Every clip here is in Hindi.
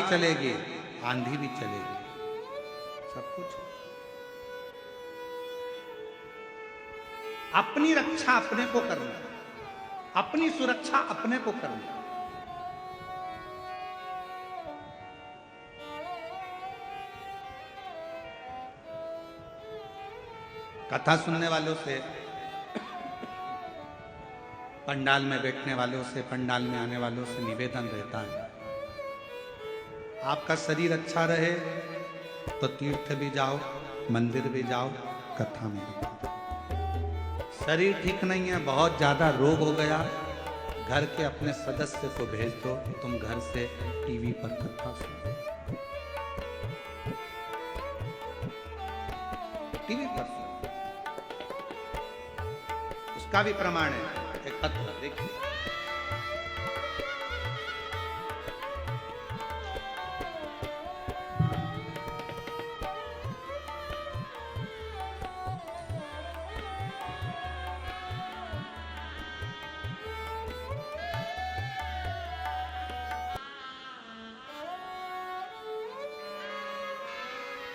भी चलेगी, आंधी भी चलेगी, सब कुछ। अपनी रक्षा अपने को करना, अपनी सुरक्षा अपने को करना। कथा सुनने वालों से, पंडाल में बैठने वालों से, पंडाल में आने वालों से निवेदन रहता है, आपका शरीर अच्छा रहे तो तीर्थ भी जाओ, मंदिर भी जाओ, कथा में भी जाओ। शरीर ठीक नहीं है, बहुत ज्यादा रोग हो गया, घर के अपने सदस्य को भेज दो, तुम घर से टीवी पर कथा सुनो, टीवी पर सुनो। उसका भी प्रमाण है, एक पत्र देखिए।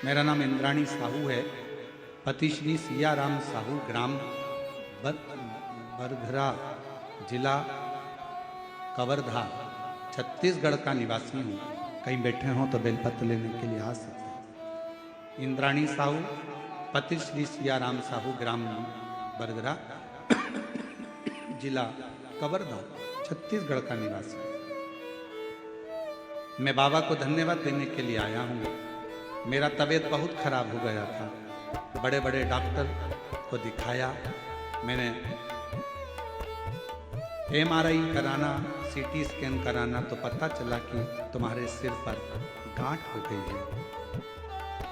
मेरा नाम इंद्राणी साहू है, पति श्री सियाराम साहू, ग्राम बरघरा, जिला कवर्धा, छत्तीसगढ़ का निवासी हूँ। कहीं बैठे हों तो बेलपत्र लेने के लिए आ सकते हैं। इंद्राणी साहू, पति श्री सियाराम साहू, ग्राम बरघरा, जिला कवर्धा, छत्तीसगढ़ का निवासी। मैं बाबा को धन्यवाद देने के लिए आया हूँ। मेरा तबीयत बहुत खराब हो गया था, बड़े बड़े डॉक्टर को दिखाया, मैंने MRI कराना, CT स्कैन कराना, तो पता चला कि तुम्हारे सिर पर गांठ हो गई है।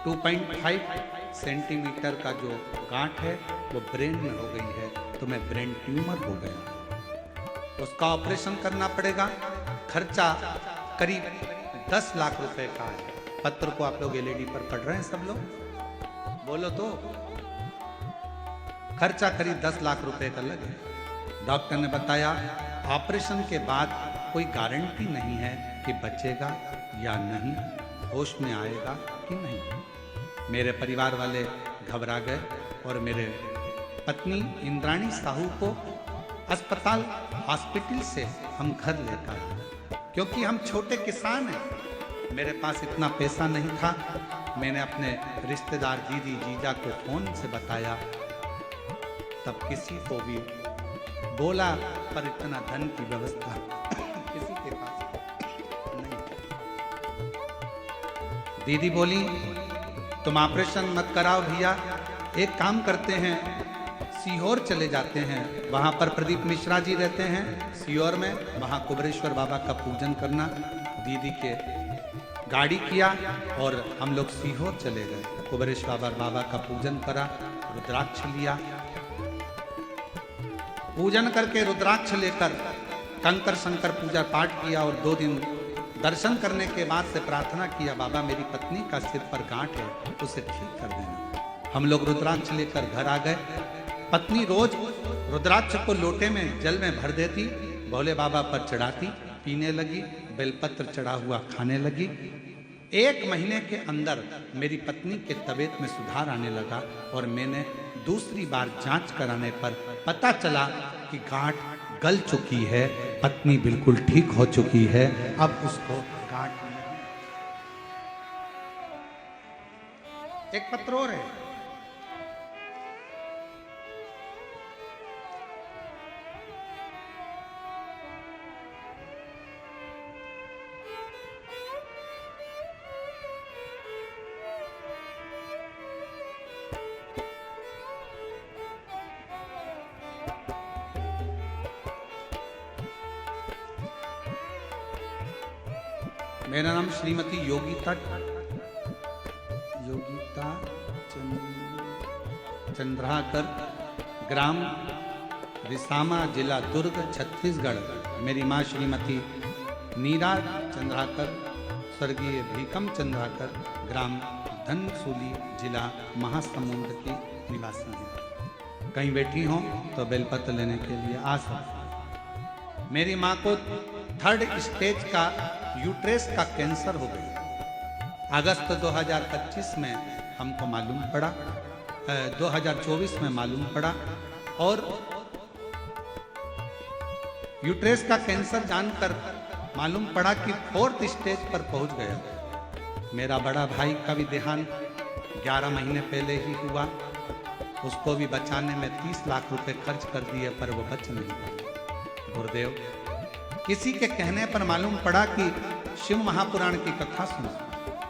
2.5 सेंटीमीटर का जो गांठ है वो ब्रेन में हो गई है, तुम्हें ब्रेन ट्यूमर हो गया। उसका ऑपरेशन करना पड़ेगा, खर्चा करीब 10 लाख रुपए का है। पत्र को आप लोग LED पर पढ़ रहे हैं सब लोग, बोलो तो। खर्चा करीब 10 लाख रुपए का लगे। डॉक्टर ने बताया ऑपरेशन के बाद कोई गारंटी नहीं है कि बचेगा या नहीं, होश में आएगा कि नहीं। मेरे परिवार वाले घबरा गए और मेरे पत्नी इंद्राणी साहू को अस्पताल, हॉस्पिटल से हम घर लेकर आए। क्योंकि हम छोटे किसान हैं, मेरे पास इतना पैसा नहीं था। मैंने अपने रिश्तेदार दीदी जीजा को फोन से बताया, तब किसी को भी बोला, पर इतना धन की व्यवस्था किसी के पास नहीं। दीदी बोली तुम ऑपरेशन मत कराओ भैया, एक काम करते हैं, सीहोर चले जाते हैं, वहां पर प्रदीप मिश्रा जी रहते हैं सीहोर में, वहां कुबेरेश्वर बाबा का पूजन करना। दीदी के गाड़ी किया और हम लोग सीहोर चले गए। कुबेरेश्वर बाबा का पूजन करा, रुद्राक्ष लिया, पूजन करके रुद्राक्ष लेकर कंकर शंकर पूजा पाठ किया और 2 दिन दर्शन करने के बाद से प्रार्थना किया, बाबा मेरी पत्नी का सिर पर गांठ है, उसे ठीक कर देना। हम लोग रुद्राक्ष लेकर घर आ गए। पत्नी रोज रुद्राक्ष को लोटे में जल में भर देती, भोले बाबा पर चढ़ाती, पीने लगी, बेलपत्र चढ़ा हुआ खाने लगी। 1 महीने के अंदर मेरी पत्नी के तबीयत में सुधार आने लगा और मैंने दूसरी बार जांच कराने पर पता चला कि गांठ गल चुकी है, पत्नी बिल्कुल ठीक हो चुकी है, अब उसको गांठ नहीं। एक पत्र और है, मेरा नाम श्रीमती योगिता चंद्राकर, ग्राम रिसामा, जिला दुर्ग, छत्तीसगढ़। मेरी माँ श्रीमती नीरा चंद्राकर, स्वर्गीय भीकम चंद्राकर, ग्राम धनसूली, जिला महासमुंद की निवासी हैं। कहीं बैठी हों तो बेलपत्र लेने के लिए आ सकते। मेरी माँ को 3rd स्टेज का यूट्रेस का कैंसर हो गया। अगस्त 2025 में हमको मालूम पड़ा, 2024 में मालूम पड़ा, और यूट्रेस का कैंसर जानकर मालूम पड़ा कि 4th स्टेज पर पहुंच गया। मेरा बड़ा भाई का भी देहांत 11 महीने पहले ही हुआ। उसको भी बचाने में 30 लाख रुपए खर्च कर दिए, पर वो बच नहीं पाया। गुरुदेव, किसी के कहने पर मालूम पड़ा कि शिव महापुराण की कथा सुनो।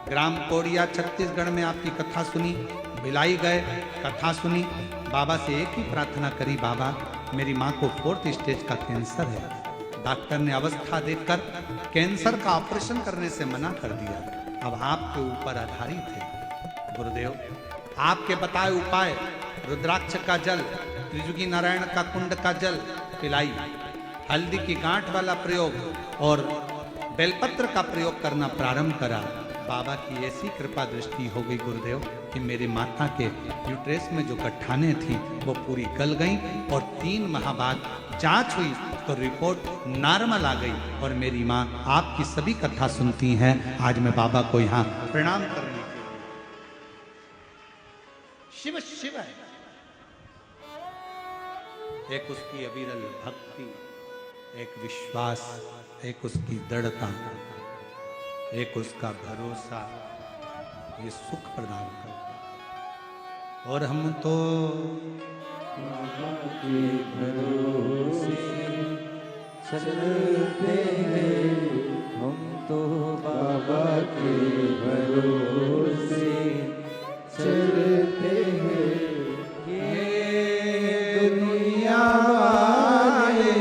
ग्राम कोड़िया छत्तीसगढ़ में आपकी कथा सुनी, भिलाई गए, कथा सुनी, बाबा से एक ही प्रार्थना करी, बाबा मेरी माँ को 4th स्टेज का कैंसर है। डॉक्टर ने अवस्था देखकर कैंसर का ऑपरेशन करने से मना कर दिया। अब आपके ऊपर आधारित है गुरुदेव, आपके बताए उपाय, रुद्राक्ष का जल, त्रिजुगी नारायण का कुंड का जल पिलाई, हल्दी की गांठ वाला प्रयोग और बेलपत्र का प्रयोग करना प्रारंभ करा। बाबा की ऐसी कृपा दृष्टि हो गई गुरुदेव कि मेरी माता के यूट्रेस में जो गट्ठाने थी वो पूरी गल गई, और 3 माह बाद जांच हुई तो रिपोर्ट नॉर्मल आ गई। और मेरी माँ आपकी सभी कथा सुनती हैं। आज मैं बाबा को यहाँ प्रणाम करने के लिए, शिव शिव है, एक उसकी अविरल भक्ति, एक विश्वास, एक उसकी दृढ़ता, एक उसका भरोसा, ये सुख प्रदान करता। और हम तो बाबा के भरोसे चलते हैं, हम तो बाबा के भरोसे चलते हैं। ये दुनिया वाले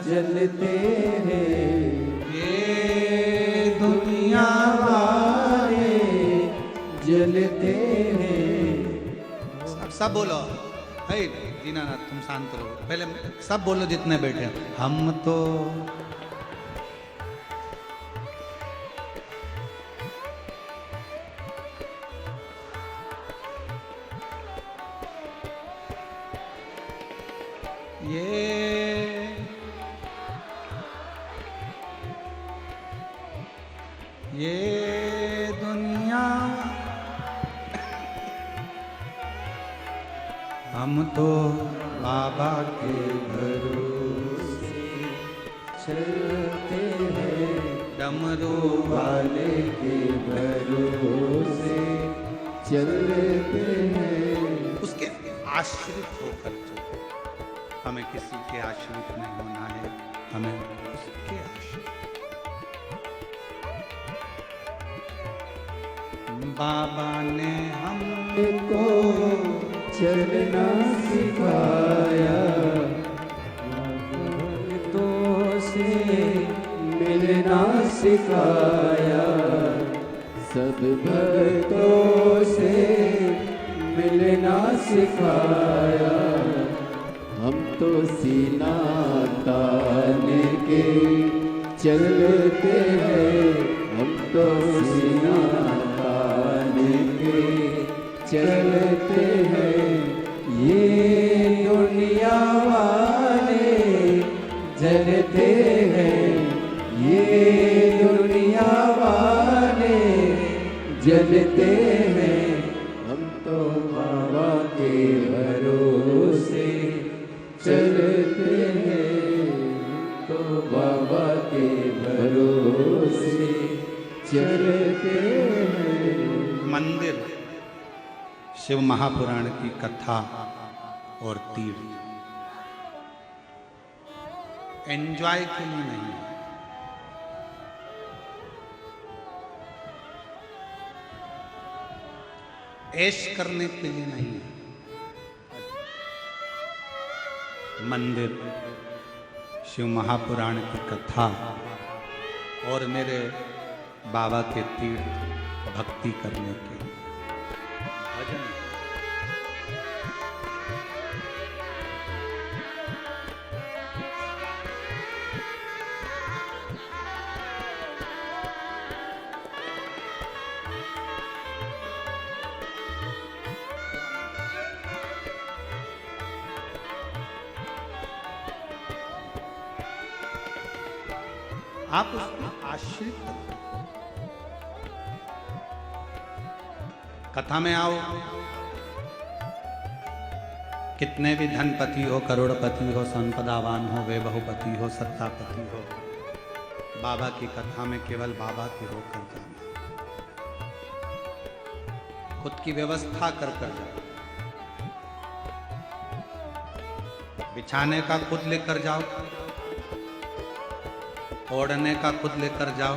जलते हैं, ये दुनिया वाले जलते हैं। सब बोलो, है दीनानाथ तुम शांत रहो, पहले सब बोलो जितने बैठे हैं। हम तो ये दुनिया, हम तो बाबा के भरोसे चलते हैं, डमरू वाले के भरोसे चलते हैं। उसके आश्रित होकर चलो। हमें किसी के आश्रित नहीं होना है, हमें उसके आश्रित। बाबा ने हमको चलना सिखाया, भक्तों से मिलना सिखाया, सब भक्तों से मिलना सिखाया। हम तो सीना तान के चलते हैं, हम तो सीना तान के चलते हैं। ये दुनिया वाले जलते हैं, ये दुनिया वाले जलते हैं। हम तो बाबा के भरोसे चलते हैं, हम तो बाबा के भरोसे चलते हैं। मंदिर, शिव महापुराण की कथा और तीर्थ एंजॉय के लिए नहीं है, ऐश करने के लिए नहीं है। मंदिर, शिव महापुराण की कथा और मेरे बाबा के तीर्थ भक्ति करने के लिए, भजन। आप उसको आश्रित करो। कथा में आओ, कितने भी धनपति हो, करोड़पति हो, संपदावान हो, वे बहुपति हो, सत्तापति हो, बाबा की कथा में केवल बाबा के होकर जाना, खुद की व्यवस्था कर जाओ, बिछाने का खुद लेकर जाओ, ओढ़ने का खुद लेकर जाओ,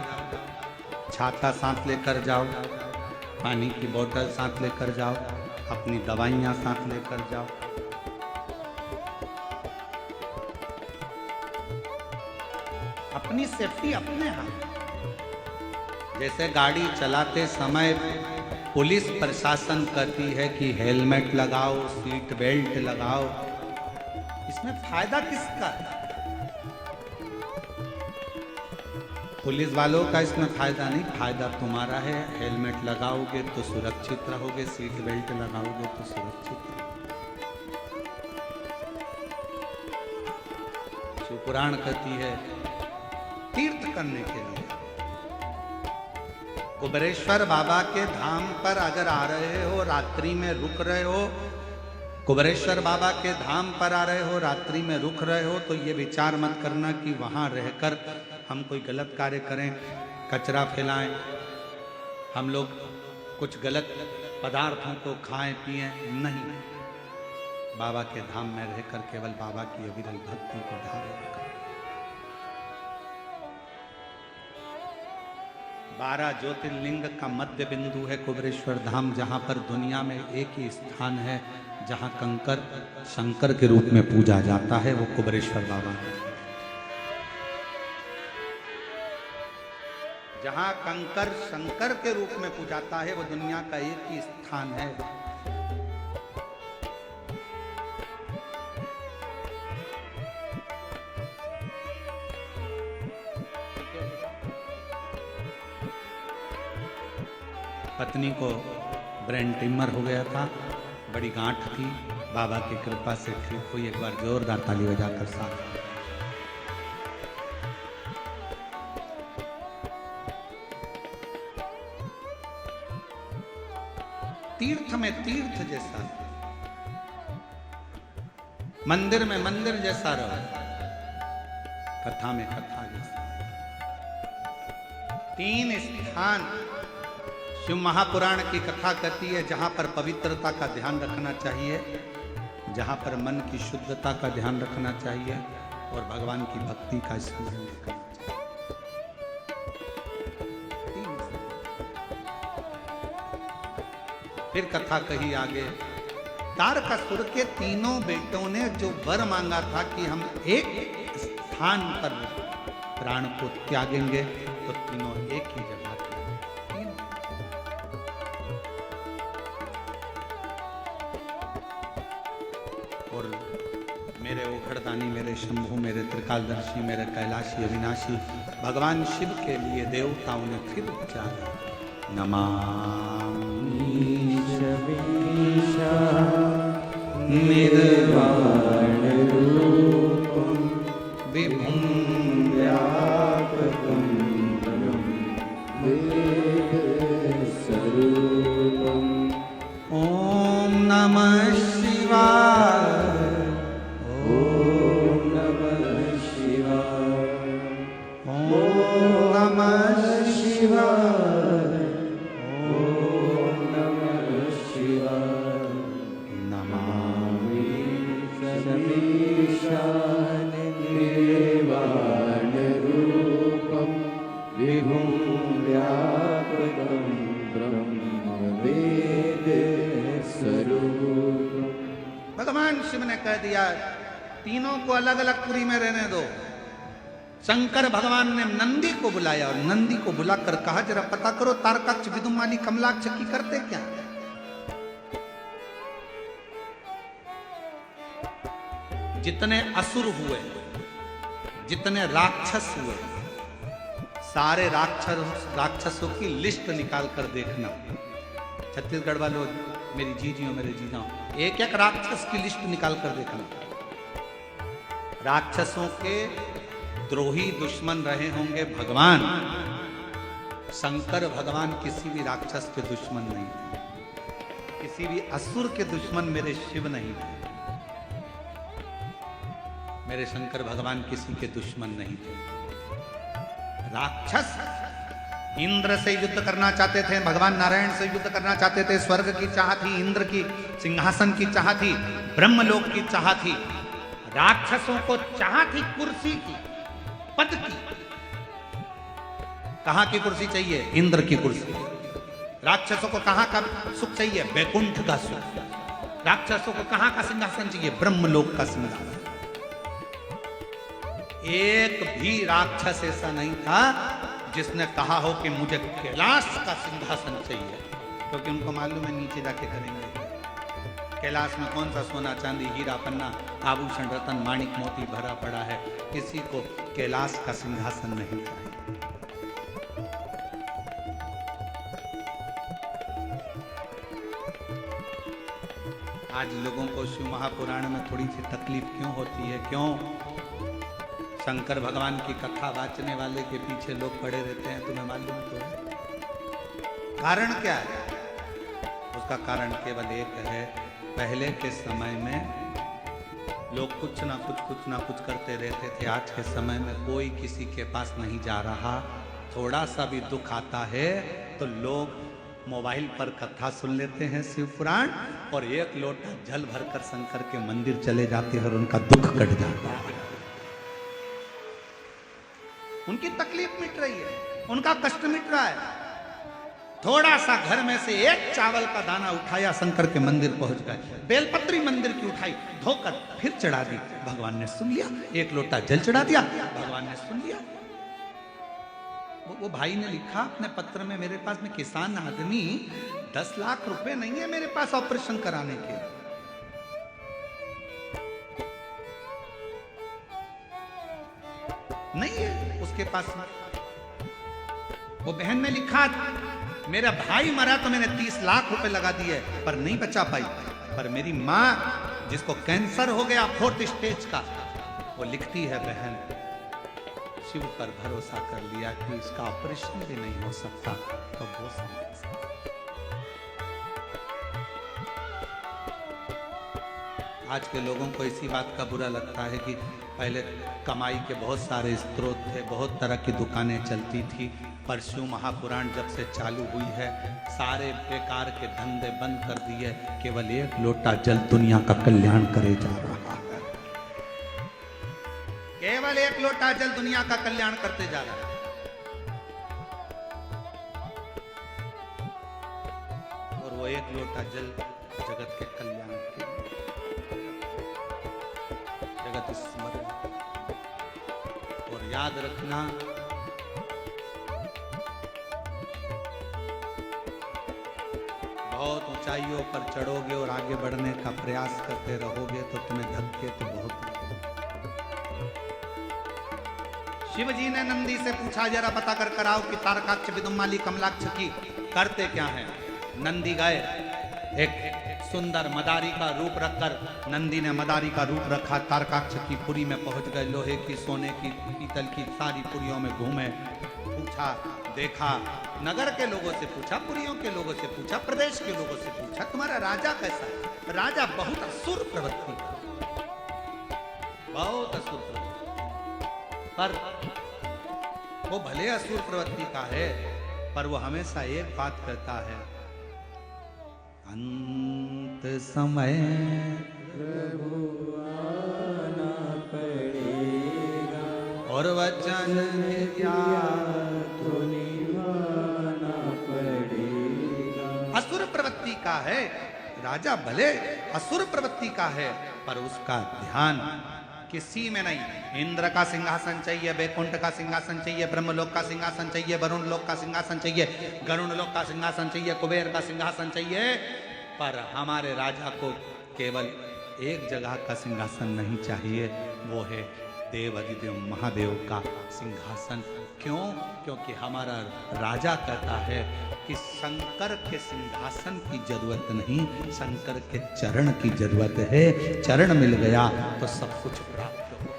छाता साथ लेकर जाओ, पानी की बोतल साथ लेकर जाओ, अपनी दवाइयाँ साथ लेकर जाओ। अपनी सेफ्टी अपने हाथ। जैसे गाड़ी चलाते समय पुलिस प्रशासन कहती है कि हेलमेट लगाओ, सीट बेल्ट लगाओ, इसमें फायदा किसका है? पुलिस वालों का इसमें फायदा नहीं, फायदा तुम्हारा है। हेलमेट लगाओगे तो सुरक्षित रहोगे, सीट बेल्ट लगाओगे तो सुरक्षित रहोगे। शिवपुराण कहती है तीर्थ करने के लिए कुबेरेश्वर बाबा के धाम पर अगर आ रहे हो, रात्रि में रुक रहे हो, कुबेरेश्वर बाबा के धाम पर आ रहे हो, रात्रि में रुक रहे हो, तो ये विचार मत करना कि वहाँ रहकर हम कोई गलत कार्य करें, कचरा फैलाएं, हम लोग कुछ गलत पदार्थों को खाएं पिएं। नहीं, बाबा के धाम में रहकर केवल बाबा की अविरल भक्ति को धारण करें। 12 ज्योतिर्लिंग का मध्य बिंदु है कुबेरेश्वर धाम, जहाँ पर दुनिया में एक ही स्थान है जहाँ कंकर शंकर के रूप में पूजा जाता है, वो कुबेरेश्वर बाबा है। जहाँ कंकर शंकर के रूप में पूजाता है, वो दुनिया का एक ही स्थान है। पत्नी को ब्रेन ट्यूमर हो गया था, बड़ी गांठ थी, बाबा की कृपा से ठीक हुई। एक बार जोरदार ताली बजाकर साथ। तीर्थ में तीर्थ जैसा, मंदिर में मंदिर जैसा रहो, कथा में कथा जैसा। 3 स्थान शिव महापुराण की कथा कहती है जहां पर पवित्रता का ध्यान रखना चाहिए, जहां पर मन की शुद्धता का ध्यान रखना चाहिए और भगवान की भक्ति का स्मरण करना चाहिए। फिर कथा कही आगे, तारकासुर के 3 बेटों ने जो वर मांगा था कि हम एक स्थान पर प्राण को त्यागेंगे, तो तीनों एक ही जगह थे। और मेरे ओखड़दानी, मेरे शंभु, मेरे त्रिकालदर्शी, मेरे कैलाशी अविनाशी भगवान शिव के लिए देवताओं ने फिर उच्चारा, नमामि शमीशा निर्वाण रूपम विभुं व्यापकं वेद स्वरूपम। ओम नमः शिवाय, ओम नमः शिवाय, ओम नमः शिवाय, ओम नमः शिवाय। नमामि शमीशान निर्वाण रूपम विभुं व्यापकं ब्रह्म वेद स्वरूपम। भगवान शिव ने कह दिया तीनों को अलग अलग पुरी में रहने दो। शंकर भगवान ने नंदी को बुलाया और नंदी को बुलाकर कहा, जरा पता करो तारकाक्ष, विदुमाली, कमलाक्ष की करते क्या? जितने असुर हुए, जितने राक्षस हुए, सारे राक्षसों की लिस्ट निकाल कर देखना। छत्तीसगढ़ वालों, मेरी जीजियों, मेरे जीजाओं, एक एक राक्षस की लिस्ट निकाल कर देखना। राक्षसों के द्रोही दुश्मन रहे होंगे भगवान। शंकर भगवान किसी भी राक्षस के दुश्मन नहीं थे, किसी भी असुर के दुश्मन मेरे शिव नहीं थे। मेरे शंकर भगवान किसी के दुश्मन नहीं थे। राक्षस इंद्र से युद्ध करना चाहते थे, भगवान नारायण से युद्ध करना चाहते थे। स्वर्ग की चाह थी, इंद्र की सिंहासन की चाह थी, ब्रह्मलोक की चाह थी। राक्षसों को चाह थी कुर्सी की, पद की। कहां की कुर्सी चाहिए? इंद्र की कुर्सी। राक्षसों को कहां का सुख चाहिए? वैकुंठ का सुख। राक्षसों को कहां का सिंहासन चाहिए? ब्रह्मलोक का सिंहासन। एक भी राक्षस ऐसा नहीं था जिसने कहा हो कि मुझे कैलाश का सिंहासन चाहिए, क्योंकि उनको मालूम है नीचे जाके करेंगे। कैलाश में कौन सा सोना चांदी हीरा पन्ना आभूषण रतन माणिक मोती भरा पड़ा है। किसी को कैलाश का सिंहासन नहीं चाहिए। आज लोगों को शिव महापुराण में थोड़ी सी तकलीफ क्यों होती है? क्यों? शंकर भगवान की कथा वाचने वाले के पीछे लोग पड़े रहते हैं, तुम्हें मालूम तो है। कारण क्या है? उसका कारण केवल एक है। पहले के समय में लोग कुछ ना कुछ करते रहते थे। आज के समय में कोई किसी के पास नहीं जा रहा। थोड़ा सा भी दुख आता है तो लोग मोबाइल पर कथा सुन लेते हैं शिव पुराण, और एक लोटा जल भरकर शंकर के मंदिर चले जाते हैं और उनका दुख कट जाता है। उनकी तकलीफ मिट रही है, उनका कष्ट मिट रहा है। थोड़ा सा घर में से एक चावल का दाना उठाया, शंकर के मंदिर पहुंच गए। बेलपत्री मंदिर की उठाई, धोकर फिर चढ़ा दी, भगवान ने सुन लिया। एक लोटा जल चढ़ा दिया, भगवान ने सुन लिया। वो भाई ने लिखा अपने पत्र में, मेरे पास में किसान आदमी 10 लाख रुपए नहीं है मेरे पास ऑपरेशन कराने के। नहीं है उसके पास। वो बहन ने लिखा, मेरा भाई मरा तो मैंने 30 लाख रुपए लगा दिए पर नहीं बचा पाई। पर मेरी माँ जिसको कैंसर हो गया 4th स्टेज का, वो लिखती है, बहन शिव पर भरोसा कर लिया कि इसका ऑपरेशन भी नहीं हो सकता तो वो समझ सकता। आज के लोगों को इसी बात का बुरा लगता है कि पहले कमाई के बहुत सारे स्रोत थे, बहुत तरह की दुकानें चलती थी, पर शिव महापुराण जब से चालू हुई है सारे बेकार के धंधे बंद कर दिए। केवल एक लोटा जल दुनिया का कल्याण करे जा रहा है। केवल एक लोटा जल दुनिया का कल्याण करते जा रहा है। और वो एक लोटा जल जगत के कल्याण के, जगत स्मरण। और याद रखना, बहुत ऊंचाइयों पर चढ़ोगे और आगे बढ़ने का प्रयास करते रहोगे तो तुम्हें धक्के तो बहुत। शिव जी ने नंदी से पूछा, जरा पता कर कराओ कि तारकाक्ष विदुमाली कमलाक्ष की करते क्या है। नंदी गए, एक सुंदर मदारी का रूप रखकर नंदी ने मदारी का रूप रखा। तारकाक्ष की पुरी में पहुंच गए। लोहे की, सोने की, पीतल की सारी पुरियों में घूमे, पूछा, देखा, नगर के लोगों से पूछा, पुरियों के लोगों से पूछा, प्रदेश के लोगों से पूछा, तुम्हारा राजा कैसा है? राजा बहुत असुर प्रवृत्ति, बहुत असुर प्रवृत्ति। पर वो भले असुर प्रवृत्ति का है, पर वो हमेशा एक बात कहता है, अंत समय प्रभु आना पड़ेगा और वचन दिया तो निभाना पड़ेगा। असुर प्रवृत्ति का है राजा, भले असुर प्रवृत्ति का है, पर उसका ध्यान किसी में नहीं। इंद्र का सिंहासन चाहिए, वैकुंठ का सिंहासन चाहिए, ब्रह्मलोक का सिंहासन चाहिए, वरुण लोक का सिंहासन चाहिए, गरुण लोक का सिंहासन चाहिए, कुबेर का सिंहासन चाहिए, पर हमारे राजा को केवल एक जगह का सिंहासन नहीं चाहिए, वो है देव अधिदेव महादेव का सिंहासन। क्यों? क्योंकि हमारा राजा कहता है कि शंकर के सिंहासन की जरूरत नहीं, शंकर के चरण की जरूरत है। चरण मिल गया तो सब कुछ प्राप्त हो गया।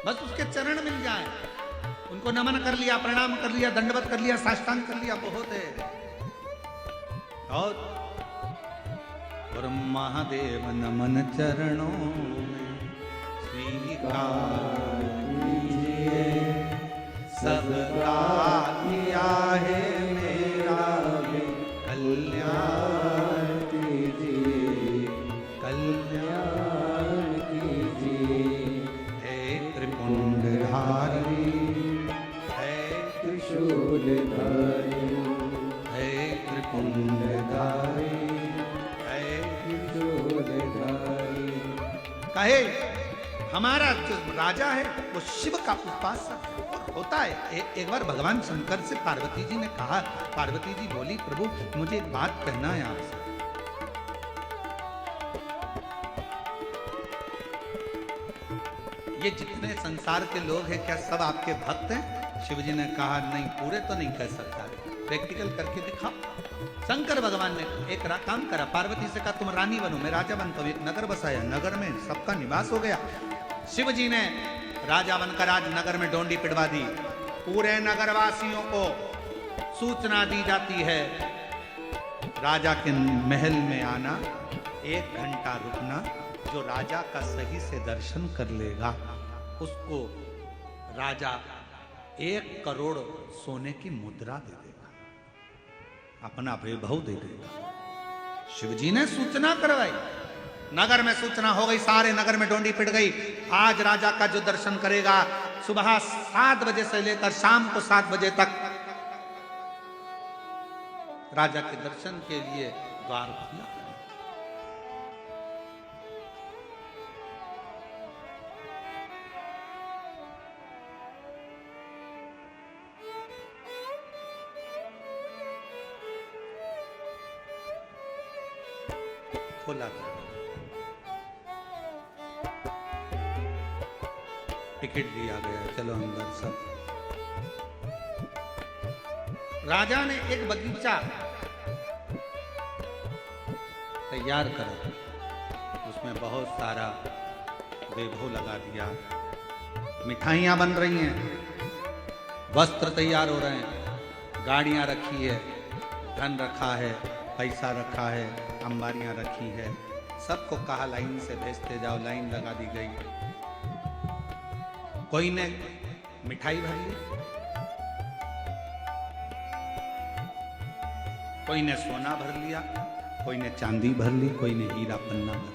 बस उसके चरण मिल जाए, उनको नमन कर लिया, प्रणाम कर लिया, दंडवत कर लिया, साष्टांग कर लिया, बहुत है। और महादेव नमन चरणों में स्वीकार कीजिए, सबका किया है मेरा भी कल्याण कीजिए, कल्याण कीजिए। हे त्रिपुंडधारी, हे त्रिशूलधारी, हे त्रिपुंडधारी, कहे हमारा जो राजा है वो शिव का उपासक है। और होता है एक बार भगवान शंकर से पार्वती जी ने कहा, पार्वती जी बोली प्रभु मुझे एक बात कहना है आपसे। ये जितने संसार के लोग हैं क्या सब आपके भक्त हैं? शिव जी ने कहा नहीं, पूरे तो नहीं कह सकता, प्रैक्टिकल करके दिखाओ। शंकर भगवान ने एक काम करा, पार्वती से कहा तुम रानी बनो, मैं राजा बनता हूं। एक नगर बसाया, नगर में सबका निवास हो गया। शिव जी ने राजा बनकर आज नगर में डोंडी पिटवा दी। पूरे नगरवासियों को सूचना दी जाती है, राजा के महल में आना, 1 घंटा रुकना, जो राजा का सही से दर्शन कर लेगा उसको राजा 1 करोड़ सोने की मुद्रा दे देगा, अपना वैभव दे देगा। शिवजी ने सूचना करवाई, नगर में सूचना हो गई, सारे नगर में डोंडी पिट गई। आज राजा का जो दर्शन करेगा सुबह 7 बजे से लेकर शाम को 7 बजे तक राजा के दर्शन के लिए द्वार खुला। खोला था, टिकट दिया गया, चलो अंदर सब। राजा ने एक बगीचा तैयार करा, उसमें बहुत सारा वैभव लगा दिया, मिठाइयां बन रही हैं, वस्त्र तैयार हो रहे हैं, गाड़ियां रखी है, धन रखा है, पैसा रखा है, अंबारियां रखी है। सबको कहा लाइन से भेजते जाओ, लाइन लगा दी गई। कोई ने मिठाई भर ली, कोई ने सोना भर लिया, कोई ने चांदी भर ली, कोई ने हीरा पन्ना भर लिया।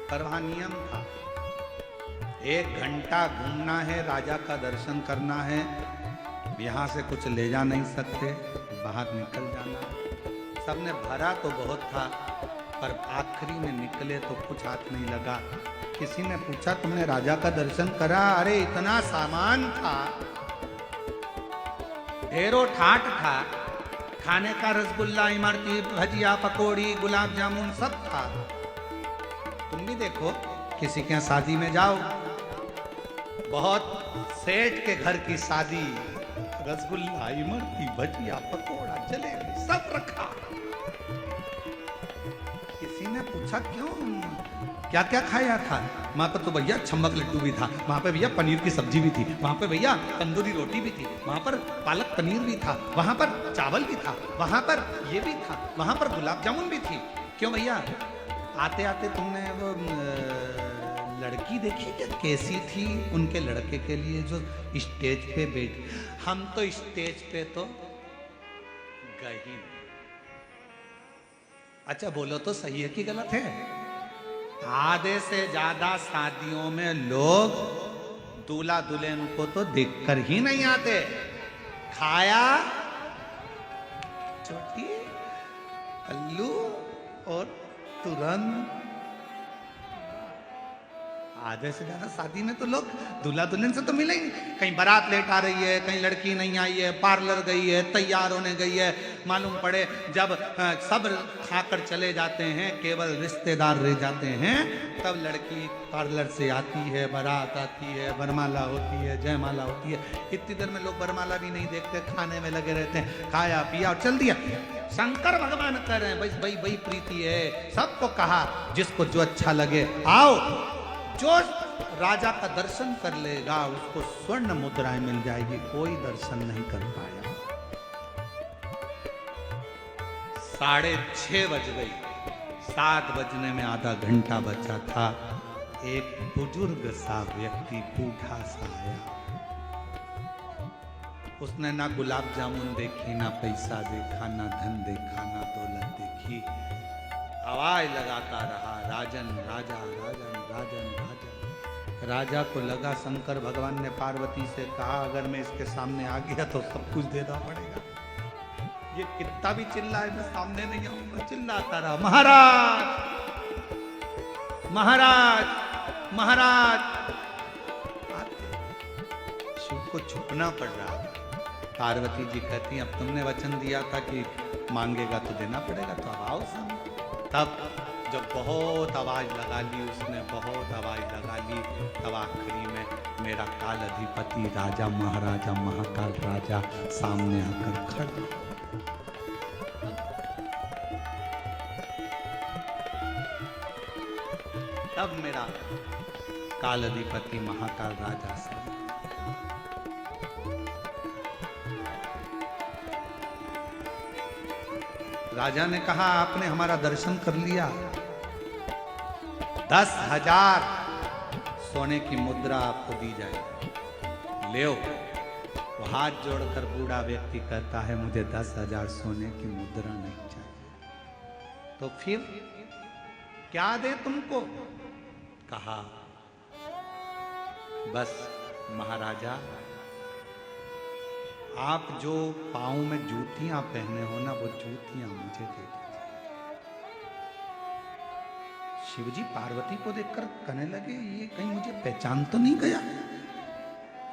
पर वहां नियम था, 1 घंटा घूमना है, राजा का दर्शन करना है, यहां से कुछ ले जा नहीं सकते, बाहर निकल जाना। सबने भरा तो बहुत था, पर आखिरी में निकले तो कुछ हाथ नहीं लगा। किसी ने पूछा तुमने राजा का दर्शन करा? अरे इतना सामान था, ढेरों ठाट था, खाने का रसगुल्ला, इमरती, भजिया, पकौड़ी, गुलाब जामुन सब था। तुम भी देखो, किसी के यहाँ शादी में जाओ, बहुत सेठ के घर की शादी, रसगुल्ला, इमरती, भजिया, पकौड़ा, जलेबी सब रखा। किसी ने पूछा क्यों, क्या क्या खाया था? वहां पर तो भैया छम्मक लड्डू भी था, वहां पे भैया पनीर की सब्जी भी थी, वहां पे भैया तंदूरी रोटी भी थी, वहां पर पालक पनीर भी था, वहां पर चावल भी था, वहां पर ये भी था, वहां पर गुलाब जामुन भी थी। क्यों भैया, आते आते तुमने वो लड़की देखी क्या, कैसी थी उनके लड़के के लिए जो स्टेज पे बैठ? हम तो स्टेज पे तो गए ही नहीं। अच्छा बोलो तो सही है कि गलत है? आधे से ज्यादा शादियों में लोग दूल्हा दुल्हन को तो देखकर ही नहीं आते। खाया चोटी अल्लू और तुरंत। आधे से ज्यादा शादी में तो लोग दूल्हा दुल्हन से तो मिले ही नहीं। कहीं बारात लेट आ रही है, कहीं लड़की नहीं आई है, पार्लर गई है, तैयार होने गई है, मालूम पड़े जब सब खाकर चले जाते हैं, केवल रिश्तेदार रह जाते हैं, तब लड़की पार्लर से आती है, बारात आती है, वरमाला होती है, जयमाला होती है। इतनी देर में लोग वरमाला भी नहीं देखते, खाने में लगे रहते हैं, खाया पिया और चल दिया। शंकर भगवान कह रहे हैं भाई वही प्रीति है। सबको कहा जिसको जो अच्छा लगे आओ, जो राजा का दर्शन कर लेगा उसको स्वर्ण मुद्राएं मिल जाएगी, कोई दर्शन नहीं कर पाया। 6:30 बज गई, 7 बजने में आधा घंटा बचा था। एक बुजुर्ग सा व्यक्ति बूढ़ा सा आया। उसने ना गुलाब जामुन देखी, ना पैसा देखा, ना धन देखा, ना दौलत देखी। आवाज लगाता रहा, राजन राजा, राजन राजन राजा। राजा को लगा शंकर भगवान ने पार्वती से कहा अगर मैं इसके सामने आ गया तो सब कुछ देना पड़ेगा। ये कितना भी चिल्लाए मैं सामने नहीं आऊंगा। चिल्लाता रहा, महाराज महाराज महाराज। शिव को छुपना पड़ रहा। पार्वती जी कहती अब तुमने वचन दिया था कि मांगेगा तो देना पड़ेगा, तो अब आओ सामने। तब जब बहुत आवाज लगा ली उसने, बहुत आवाज लगा ली, तब आखिरी में मेरा काल अधिपति राजा महाराजा महाकाल राजा सामने आकर खड़ा। तब मेरा काल अधिपति महाकाल राजा से राजा ने कहा आपने हमारा दर्शन कर लिया, 10,000 सोने की मुद्रा आपको दी जाएगी, ले। वो हाथ जोड़कर बूढ़ा व्यक्ति कहता है मुझे 10,000 सोने की मुद्रा नहीं चाहिए। तो फिर क्या दे तुमको? कहा बस महाराजा आप जो पाँव में जूतियां पहने हो ना, वो जूतियां मुझे दे दीजिए। शिवजी पार्वती को देखकर कहने लगे ये कहीं मुझे पहचान तो नहीं गया,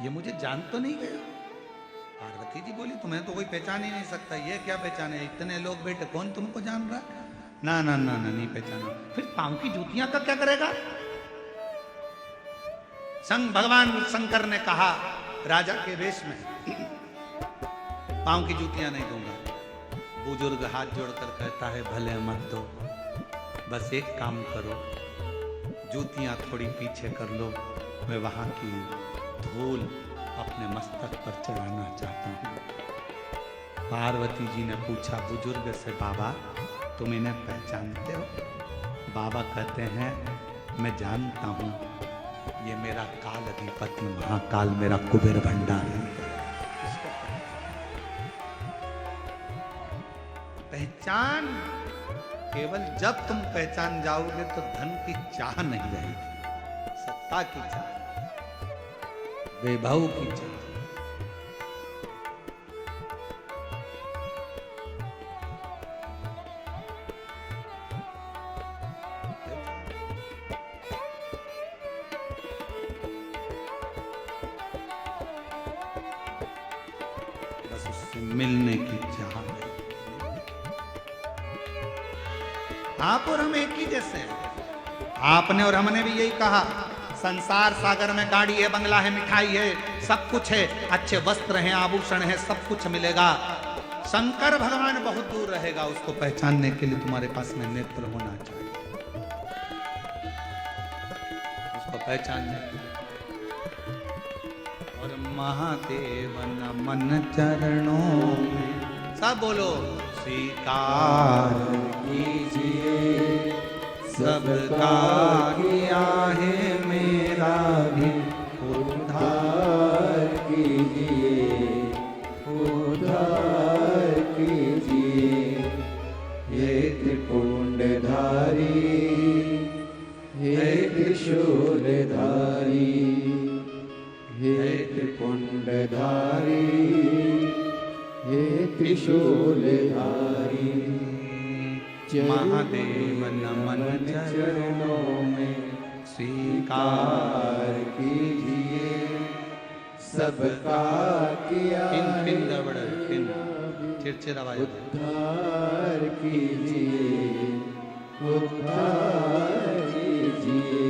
ये मुझे जान तो नहीं गया। पार्वती जी बोली तुम्हें तो कोई पहचान ही नहीं सकता, ये क्या पहचाने, इतने लोग बैठे कौन तुमको जान रहा? ना ना ना ना नहीं पहचाना। फिर पाँव की जूतियां का क्या करेगा? भगवान शंकर ने कहा राजा के वेश में पाँव की जूतियां नहीं दूंगा। बुजुर्ग हाथ जोड़कर कहता है भले मत दो, बस एक काम करो, जूतियां थोड़ी पीछे कर लो, मैं वहां की धूल अपने मस्तक पर चढ़ाना चाहता हूं। पार्वती जी ने पूछा बुजुर्ग से बाबा तुम इन्हें पहचानते हो? बाबा कहते हैं मैं जानता हूं, ये मेरा काल अधिपति महाकाल मेरा कुबेर भंडार है। पहचान केवल जब तुम पहचान जाओगे तो धन की चाह नहीं रहेगी, सत्ता की चाह, वैभव की चाह। बस उससे मिलने की चाह। आप और हम एक ही जैसे हैं। आपने और हमने भी यही कहा संसार सागर में गाड़ी है, बंगला है, मिठाई है, सब कुछ है, अच्छे वस्त्र हैं, आभूषण है, सब कुछ मिलेगा। शंकर भगवान बहुत दूर रहेगा, उसको पहचानने के लिए तुम्हारे पास में नेत्र होना चाहिए, उसको पहचानने के लिए। और महादेव नमन चरणों में, सब बोलो स्वीकार कीजिए सबका किया है मेरा भी उद्धार कीजिए, उद्धार कीजिए। हे त्रिपुंडधारी, हे त्रिशूलधारी, हे त्रिपुंडधारी, हे त्रिशूलधारी। महादेव नमन चरणों में स्वीकार कीजिए सबका किया चिड़चिड़ा आवाज। उद्धार कीजिए, उद्धार कीजिए।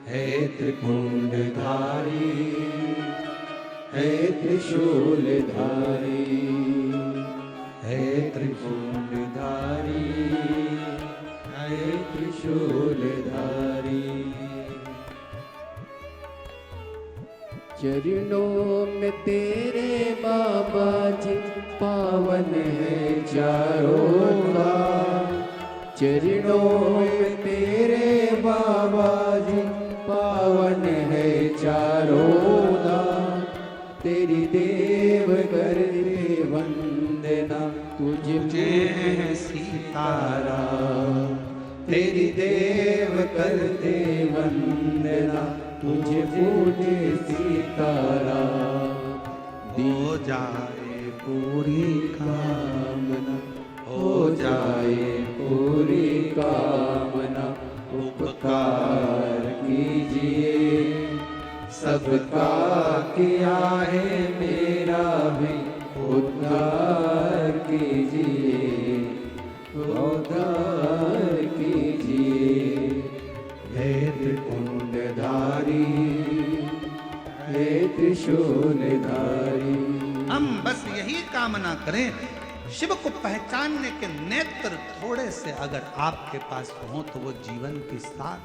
हे त्रिपुंडधारी, हे त्रिशूलधारी, हे त्रिपुंडधारी, हे त्रिशूलधारी, चरणों में तेरे बाबा जी पावन है चारों धाम। चरणों में तेरे बाबा जी पावन है चारों धाम। तेरी देव करते वंदना तुझे सीताराम। तेरी देव करते वंदना तुझे पूजे सीताराम। हो जाए पूरी कामना हो जाए पूरी कामना। उपकार कीजिए सबका किया है मेरा भी उद्धार कीजिए उद्धार कीजिए। हे त्रिपुंडधारी हे त्रिशूलधारी। हम बस यही कामना करें, शिव को पहचानने के नेत्र थोड़े से अगर आपके पास हो तो वो जीवन की सार